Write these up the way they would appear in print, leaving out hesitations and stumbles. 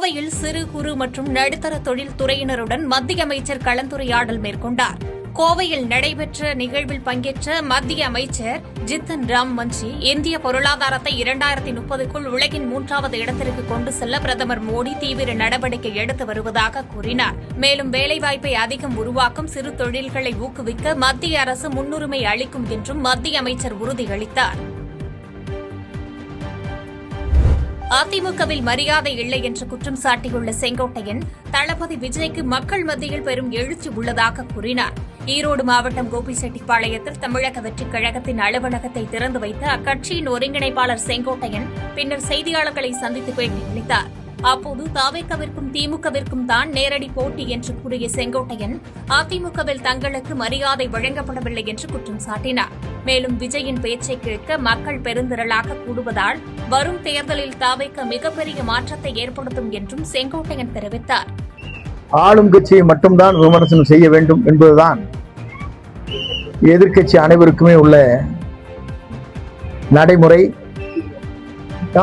கோவையில் சிறு குறு மற்றும் நடுத்தர தொழில் துறையினருடன் மத்திய அமைச்சர் கலந்துரையாடல் மேற்கொண்டார். கோவையில் நடைபெற்ற நிகழ்வில் பங்கேற்ற மத்திய அமைச்சர் ஜித்தன் ராம் மஞ்சி, இந்திய பொருளாதாரத்தை 2030க்குள் உலகின் 3வது இடத்திற்கு கொண்டு செல்ல பிரதமர் மோடி தீவிர நடவடிக்கை எடுத்து வருவதாக கூறினார். மேலும் வேலைவாய்ப்பை அதிகம் உருவாக்கும் சிறு தொழில்களை ஊக்குவிக்க மத்திய அரசு முன்னுரிமை அளிக்கும் என்றும் மத்திய அமைச்சர் உறுதியளித்தார். அதிமுகவில் மரியாதை இல்லை என்று குற்றம் சாட்டியுள்ள செங்கோட்டையன், தளபதி விஜய்க்கு மக்கள் மத்தியில் பெரும் எழுச்சி உள்ளதாக கூறினார். ஈரோடு மாவட்டம் கோபிச்செட்டிப்பாளையத்தில் தமிழக வெற்றிக் கழகத்தின் அலுவலகத்தை திறந்து வைத்த அக்கட்சியின் ஒருங்கிணைப்பாளர் செங்கோட்டையன் பின்னர் செய்தியாளர்களை சந்தித்து பேட்டியளித்தார். அப்போது தவேகவிற்கும் திமுகவிற்கும் தான் நேரடி போட்டி என்று கூறிய செங்கோட்டையன், அதிமுகவில் தங்களுக்கு மரியாதை வழங்கப்படவில்லை என்று குற்றம் சாட்டினார். மேலும் விஜயின் பேச்சை கேட்க மக்கள் பெருந்திரளாக கூடுவதால் வரும் தேர்தலில் தவேக மிகப்பெரிய மாற்றத்தை ஏற்படுத்தும் என்றும் செங்கோட்டையன் தெரிவித்தார். ஆளும் கட்சியை மட்டும்தான் விமர்சனம் செய்ய வேண்டும் என்பதுதான் எதிர்க்கட்சி அனைவருக்குமே உள்ள நடைமுறை.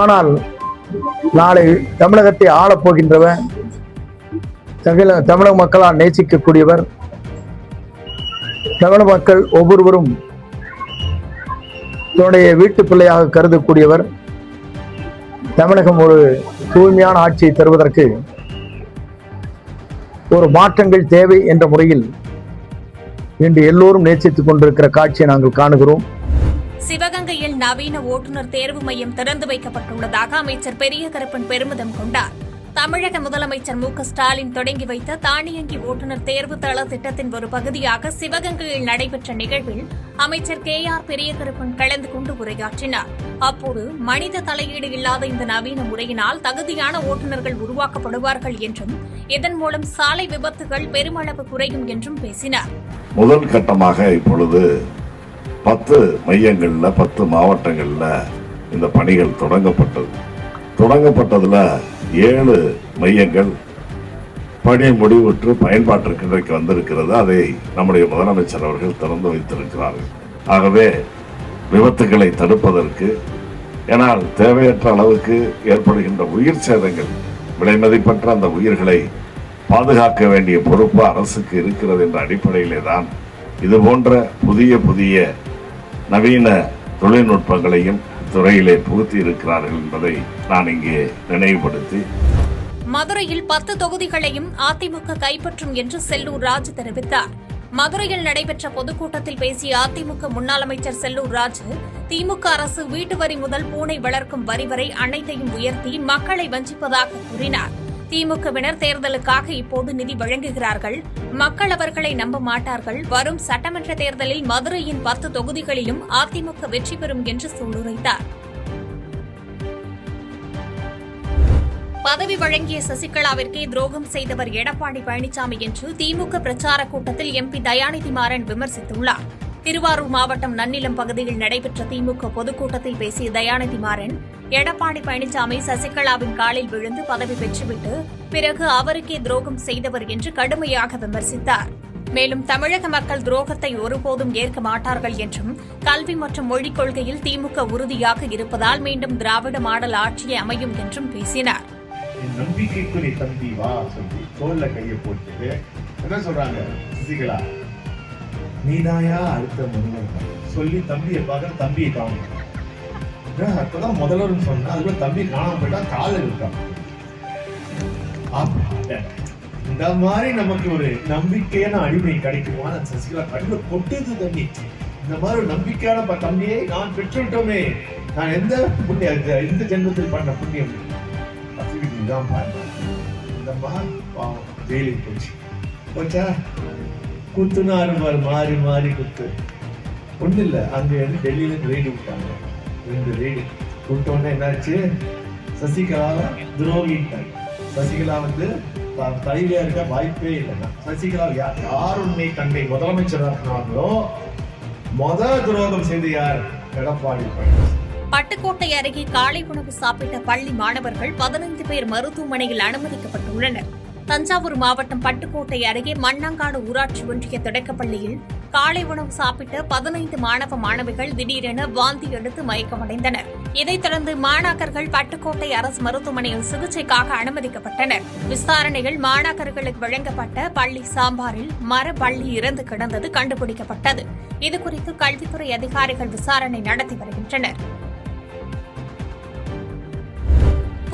ஆனால் நாளை தமிழகத்தை ஆளப்போகின்றவர், தமிழக மக்களால் நேசிக்கக்கூடியவர், தமிழக மக்கள் ஒவ்வொருவரும் தன்னுடைய வீட்டு பிள்ளையாக கருதக்கூடியவர், தமிழகம் ஒரு தூய்மையான ஆட்சியை தருவதற்கு ஒரு மாற்றங்கள் தேவை என்ற முறையில் இன்று எல்லோரும் நேசித்துக் கொண்டிருக்கிற காட்சியை நாங்கள் காணுகிறோம். சிவகங்கையில் நவீன ஓட்டுநர் தேர்வு மையம் திறந்து வைக்கப்பட்டுள்ளதாக அமைச்சர் பெரிய கருப்பன் பெருமிதம் கொண்டார். தமிழக முதலமைச்சர் மு.க.ஸ்டாலின் தொடங்கி வைத்த தானியங்கி ஓட்டுநர் தேர்வு தள திட்டத்தின் ஒரு பகுதியாக சிவகங்கையில் நடைபெற்ற நிகழ்வில் அமைச்சர் கே.ஆர். பெரிய கருப்பன் கலந்து கொண்டு உரையாற்றினார். அப்போது மனித தலையீடு இல்லாத இந்த நவீன முறையினால் தகுதியான ஓட்டுநர்கள் உருவாக்கப்படுவார்கள் என்றும் இதன் மூலம் சாலை விபத்துகள் பெருமளவு குறையும் என்றும் பேசினார். முதல் கட்டமாக இப்பொழுது 10 மையங்கள்ல 10 மாவட்டங்கள்ல இந்த பணிகள் தொடங்கப்பட்டதுல 7 மையங்கள் பணி முடிவுற்று பயன்பாட்டிற்கு இன்றைக்கு வந்திருக்கிறது. அதை நம்முடைய முதலமைச்சர் அவர்கள் திறந்து வைத்திருக்கிறார்கள். ஆகவே விபத்துகளை தடுப்பதற்கு, ஏனால் தேவையற்ற அளவுக்கு ஏற்படுகின்ற உயிர் சேதங்கள், விலை மதிப்பற்ற அந்த உயிர்களை பாதுகாக்க வேண்டிய பொறுப்பு அரசுக்கு இருக்கிறது என்ற அடிப்படையிலே தான் இது போன்ற புதிய நவீன தொழில்நுட்பங்களையும் துறையிலே புகுத்தி இருக்கிறார்கள் என்பதை நான் இங்கே நினைவுபடுத்தி, மதுரையில் 10 தொகுதிகளையும் அதிமுக கைப்பற்றும் என்று செல்லூர் ராஜு தெரிவித்தார். மதுரையில் நடைபெற்ற பொதுக்கூட்டத்தில் பேசிய அதிமுக முன்னாள் அமைச்சர் செல்லூர் ராஜு, திமுக அரசு வீட்டு வரி முதல் பூனை வளர்க்கும் வரி வரை அனைத்தையும் உயர்த்தி மக்களை வஞ்சிப்பதாக கூறினார். திமுகவினர் தேர்தலுக்காக இப்போது நிதி வழங்குகிறார்கள், மக்கள் அவர்களை நம்ப மாட்டார்கள். வரும் சட்டமன்ற தேர்தலில் மதுரையின் 10 தொகுதிகளிலும் அதிமுக வெற்றி பெறும் என்று சூளுரைத்தார். பதவி வழங்கிய சசிகலாவிற்கே துரோகம் செய்தவர் எடப்பாடி பழனிசாமி என்று திமுக பிரச்சார கூட்டத்தில் எம்பி தயாநிதி மாறன் விமர்சித்துள்ளார். திருவாரூர் மாவட்டம் நன்னிலம் பகுதியில் நடைபெற்ற திமுக பொதுக்கூட்டத்தில் பேசிய தயாநிதி மாறன், எடப்பாடி பழனிசாமி சசிகலாவின் காலில் விழுந்து பதவி பெற்றுவிட்டு பிறகு அவருக்கே துரோகம் செய்தவர் என்று கடுமையாக விமர்சித்தார். மேலும் தமிழக மக்கள் துரோகத்தை ஒருபோதும் ஏற்க மாட்டார்கள் என்றும், கல்வி மற்றும் மொழிக் கொள்கையில் திமுக உறுதியாக இருப்பதால் மீண்டும் திராவிட மாடல் ஆட்சியை அமையும் என்றும் பேசினார். நம்பிக்கைக்குரிய தம்பி வா சொல்லி தோல்ல கையை போட்டு என்ன சொல்றாங்க, சசிகலா நீதாயா அடுத்த முதல்வர் சொல்லி தம்பியை பார்க்க தம்பியை காணும். அப்பதான் முதல்வர் சொன்னா அதுக்குள்ள தம்பி காணாம போயிட்டா கால இருக்கான். இந்த மாதிரி நமக்கு ஒரு நம்பிக்கையான அடிமை கிடைக்குமான சசிகலா கண்டிப்பா கொட்டது தம்பி. இந்த மாதிரி ஒரு நம்பிக்கையான தம்பியை நான் பெற்றுவிட்டோமே, நான் எந்த புண்ணியம் இந்த ஜென்மத்தில் பண்ண புண்ணியம் தான் இந்த மாதிரி ஜெயிலுக்கு போச்சா குத்துனாரு மாறி மாறி குத்து ஒண்ணு இல்ல. அங்க இருந்து டெல்லியில ரெய்டு விட்டாங்க. 2 ரெய்டு விட்டோன்னே என்னாச்சு, சசிகலாவை துரோகிட்டாங்க. சசிகலா தலைவியா இருக்க வாய்ப்பே இல்லைன்னா சசிகலா யார் உண்மை தன்னை முதலமைச்சராக்குனாங்களோ துரோகம் செய்து யார், எடப்பாடி பழனிசாமி. பட்டுக்கோட்டை அருகே காலை உணவு சாப்பிட்ட பள்ளி மாணவர்கள் 15 பேர் மருத்துவமனையில் அனுமதிக்கப்பட்டுள்ளனர். தஞ்சாவூர் மாவட்டம் பட்டுக்கோட்டை அருகே மண்ணாங்காடு ஊராட்சி ஒன்றிய தொடக்கப்பள்ளியில் காலை உணவு சாப்பிட்ட 15 மாணவ மாணவிகள் திடீரென வாந்தி எடுத்து மயக்கமடைந்தனர். இதைத் தொடர்ந்து மாணாக்கர்கள் பட்டுக்கோட்டை அரசு மருத்துவமனையில் சிகிச்சைக்காக அனுமதிக்கப்பட்டனர். விசாரணையில் மாணாக்கர்களுக்கு வழங்கப்பட்ட பள்ளி சாம்பாரில் மரப்பள்ளி இறந்து கிடந்தது கண்டுபிடிக்கப்பட்டது. இதுகுறித்து கல்வித்துறை அதிகாரிகள் விசாரணை நடத்தி வருகின்றனர்.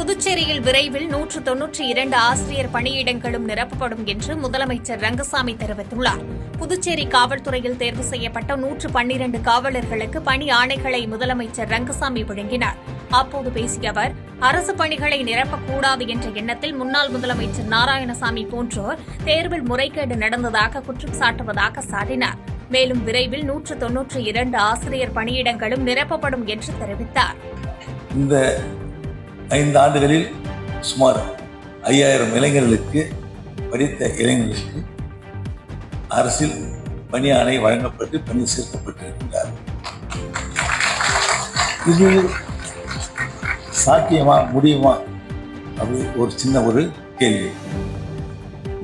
புதுச்சேரியில் விரைவில் 192 ஆசிரியர் பணியிடங்களும் நிரப்பப்படும் என்று முதலமைச்சர் ரங்கசாமி தெரிவித்துள்ளார். புதுச்சேரி காவல்துறையில் தேர்வு செய்யப்பட்ட 112 காவலர்களுக்கு பணி ஆணைகளை முதலமைச்சர் ரங்கசாமி வழங்கினார். அப்போது பேசிய அவர், அரசு பணிகளை நிரப்பக்கூடாது என்ற எண்ணத்தில் முன்னாள் முதலமைச்சர் நாராயணசாமி போன்றோர் தேர்வில் முறைகேடு நடந்ததாக குற்றம் சாட்டுவதாக சாட்டினார். மேலும் விரைவில் 192 ஆசிரியர் பணியிடங்களும் நிரப்பப்படும் என்று தெரிவித்தார். இந்த 5 ஆண்டுகளில் சுமார் 5000 இளைஞர்களுக்கு, படித்த இளைஞர்களுக்கு அரசில் பணி ஆணை வழங்கப்பட்டு பணி சேர்க்கப்பட்டிருக்கின்றார். இது சாத்தியமா, முடியுமா? அப்படி ஒரு சின்ன ஒரு கேள்வி.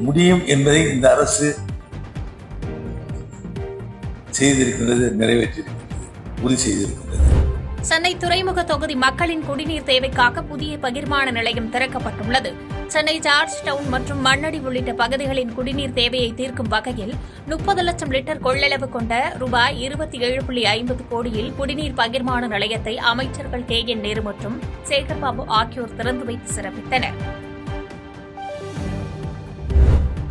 முடியும் என்பதை இந்த அரசு செய்திருக்கின்றது, நிறைவேற்றியிருக்கின்றது, உறுதி செய்திருக்கின்றது. சென்னை துறைமுக தொகுதி மக்களின் குடிநீர் தேவைக்காக புதிய பகிர்மான நிலையம் திறக்கப்பட்டுள்ளது. சென்னை ஜார்ஜ் டவுன் மற்றும் மண்ணடி உள்ளிட்ட பகுதிகளின் குடிநீர் தேவையை தீர்க்கும் வகையில் 30 லட்சம் லிட்டர் கொள்ளளவு கொண்ட ரூபாய் 27.50 கோடியில் குடிநீர் பகிர்மான நிலையத்தை அமைச்சர்கள் KN நேரு மற்றும் சேகர்பாபு ஆகியோர் திறந்து வைத்து சிறப்பித்தனர்.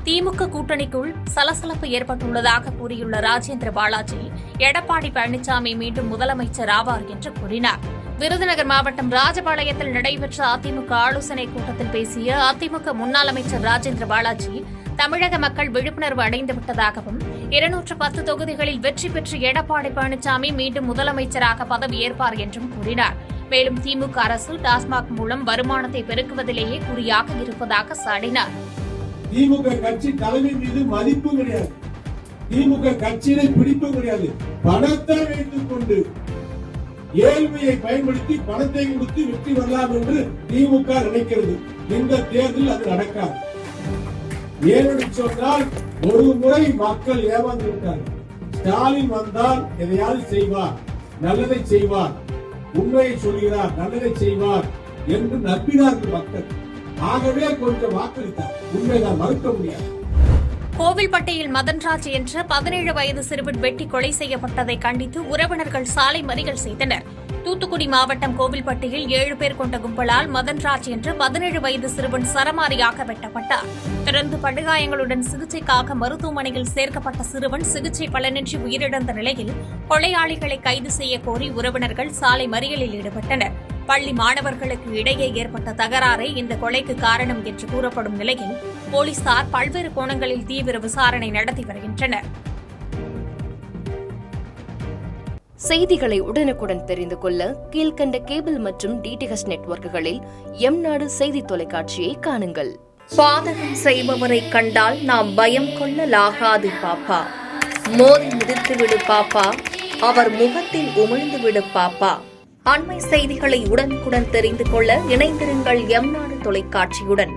திமுக கூட்டணிக்குள் சலசலப்பு ஏற்பட்டுள்ளதாக கூறியுள்ள ராஜேந்திர பாலாஜி, எடப்பாடி பழனிசாமி மீண்டும் முதலமைச்சர் ஆவார் என்று கூறினார். விருதுநகர் மாவட்டம் ராஜபாளையத்தில் நடைபெற்ற அதிமுக ஆலோசனைக் கூட்டத்தில் பேசிய அதிமுக முன்னாள் அமைச்சர் ராஜேந்திர பாலாஜி, தமிழக மக்கள் விழிப்புணர்வு அடைந்துவிட்டதாகவும் 210 தொகுதிகளில் வெற்றி பெற்று எடப்பாடி பழனிசாமி மீண்டும் முதலமைச்சராக பதவியேற்பார் என்றும் கூறினார். மேலும் திமுக அரசு டாஸ்மாக் மூலம் வருமானத்தை பெருக்குவதிலேயே குறியாக இருப்பதாக சாடினார். திமுக கட்சி தலைமை மீது மதிப்பும் கிடையாது, திமுக கட்சியை பிடிப்பும் கிடையாது. பணத்தை வைத்துக் கொண்டு ஏழ்மையை பயன்படுத்தி பணத்தை கொடுத்து வெற்றி வரலாம் என்று திமுக நினைக்கிறது. இந்த தேர்தல் அது நடக்காது. ஏனென்று சொன்னால் ஒரு முறை மக்கள் ஏமாந்து விட்டார்கள். ஸ்டாலின் வந்தால் எதையாவது செய்வார், நல்லதை செய்வார், உண்மையை சொல்கிறார், நல்லதை செய்வார் என்று நம்பினார்கள் மக்கள். ஆகவே கொஞ்சம் வாக்களித்தார். உண்மைதான், மறுக்க முடியாது. கோவில்பட்டியில் மதன்ராஜ் என்ற 17 வயது சிறுவன் வெட்டி கொலை செய்யப்பட்டதை கண்டித்து உறவினர்கள் சாலை மறியல் செய்தனர். தூத்துக்குடி மாவட்டம் கோவில்பட்டியில் 7 பேர் கொண்ட கும்பலால் மதன்ராஜ் என்ற 17 வயது சிறுவன் சரமாரியாக வெட்டப்பட்டார். தொடர்ந்து படுகாயங்களுடன் சிகிச்சைக்காக மருத்துவமனையில் சேர்க்கப்பட்ட சிறுவன் சிகிச்சை பலனின்றி உயிரிழந்த நிலையில் கொலையாளிகளை கைது செய்ய கோரி உறவினர்கள் சாலை மறியலில் ஈடுபட்டனர். பள்ளி மாணவர்களுக்கு இடையே ஏற்பட்ட தகராறே இந்த கொலைக்கு காரணம் என்று கூறப்படும் நிலையில் போலீசார் பல்வேறு கோணங்களில் தீவிர விசாரணை நடத்தி வருகின்றனர். செய்திகளை உடனுக்குடன் தெரிந்து கொள்ள கீழ்கண்ட கேபிள் மற்றும் DTH நெட்வொர்க்குகளில் எம்நாடு செய்தி தொலைக்காட்சியை காணுங்கள். பாதகம் செய்பவரை கண்டால் நாம் பயம் கொள்ளலாகாது பாப்பா. மோதி மிதித்துவிடு பாப்பா, அவர் முகத்தில் உமிழ்ந்துவிடு பாப்பா. அண்மை செய்திகளை உடனுக்குடன் தெரிந்து கொள்ள இணைந்திருங்கள் எம்நாடு தொலைக்காட்சியுடன்.